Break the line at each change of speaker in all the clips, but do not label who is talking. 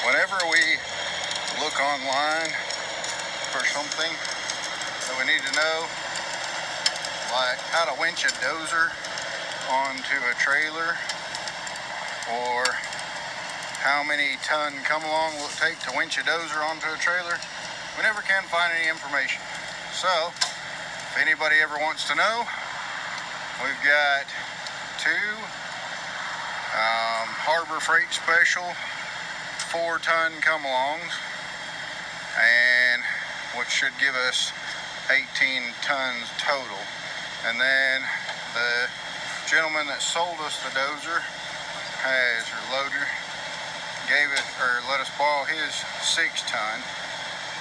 whenever we look online for something that we need to know, like how to winch a dozer onto a trailer, or how many ton come along will it take to winch a dozer onto a trailer, we never can find any information. So if anybody ever wants to know, we've got two Harbor Freight Special 4-ton come-alongs, and which should give us 18 tons total. And then the gentleman that sold us the dozer loader gave it, or let us borrow his 6-ton,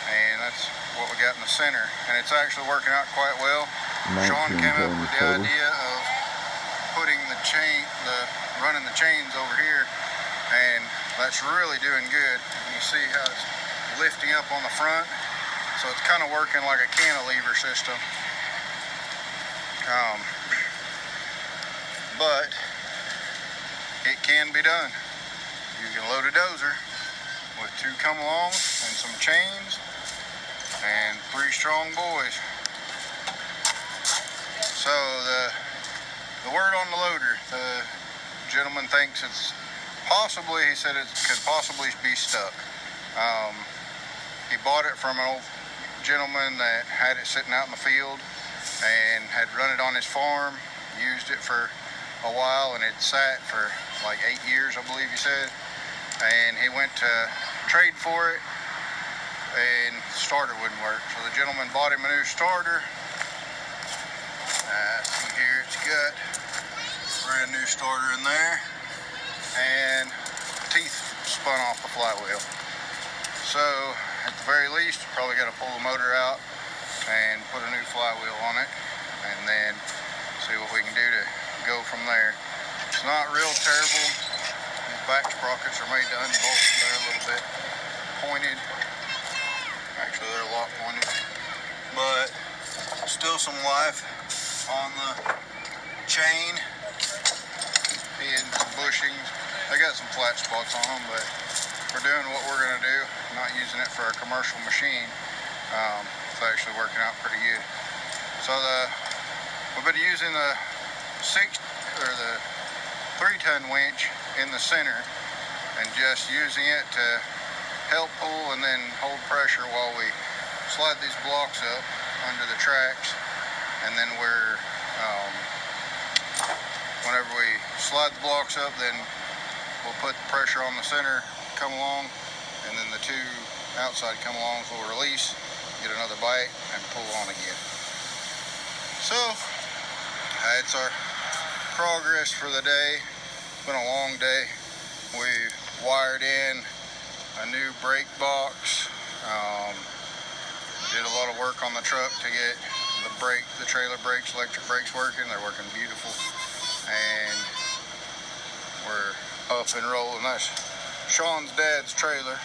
and that's what we got in the center, and it's actually working out quite well. Sean came up with the idea of putting the running the chains over here, and that's really doing good. You see how it's lifting up on the front, so it's kind of working like a cantilever system. But it can be done. You can load a dozer with 2 come-alongs and some chains and 3 strong boys. So the word on the loader, the gentleman thinks it's possibly, he said it could possibly be stuck. He bought it from an old gentleman that had it sitting out in the field and had run it on his farm, used it for a while, and it sat for like 8 years, I believe he said. And he went to trade for it, and the starter wouldn't work. So the gentleman bought him a new starter. See here, it's got a brand new starter in there, and teeth spun off the flywheel. So at the very least, probably got to pull the motor out and put a new flywheel on it, and then see what we can do to go from there. It's not real terrible. These back sprockets are made to unbolt. They're a little bit pointed. Actually, they're a lot pointed, but still some life on the chain and some bushings. They got some flat spots on them, but we're doing what we're going to do, not using it for a commercial machine. It's actually working out pretty good. So we've been using the 3-ton winch in the center and just using it to help pull and then hold pressure while we slide these blocks up under the tracks. And then whenever we slide the blocks up, then we'll put the pressure on the center come along, and then the 2 outside come alongs will release, get another bite, and pull on again. So that's our progress for the day. It's been a long day. We wired in a new brake box. Did a lot of work on the truck to get the trailer brakes, electric brakes working. They're working beautiful, and we're up and rolling. That's Sean's dad's trailer.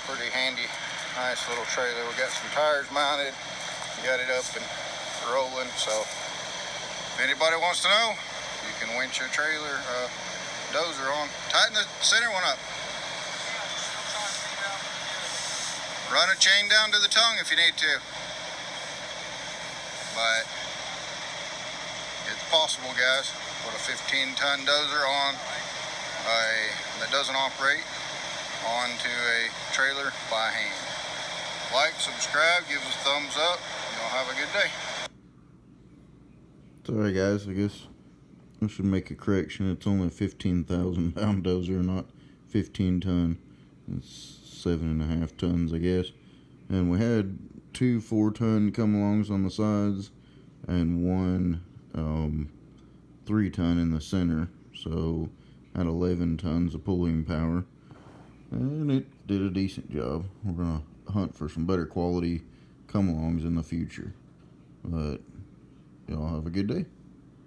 Pretty handy, nice little trailer. We got some tires mounted, got it up and rolling. So if anybody wants to know, you can winch your trailer dozer on. Tighten the center one up. Run a chain down to the tongue if you need to. But it's possible, guys. Put a 15-ton dozer on that doesn't operate onto a trailer by hand. Like, subscribe, give us a thumbs up. Y'all have a good day.
Sorry guys, I guess I should make a correction. It's only a 15,000 pound dozer, not 15 ton. It's 7.5 tons, I guess. And we had 2 4-ton come-alongs on the sides and 1 3-ton in the center. So had 11 tons of pulling power, and it did a decent job. We're gonna hunt for some better quality come-alongs in the future. But y'all have a good day.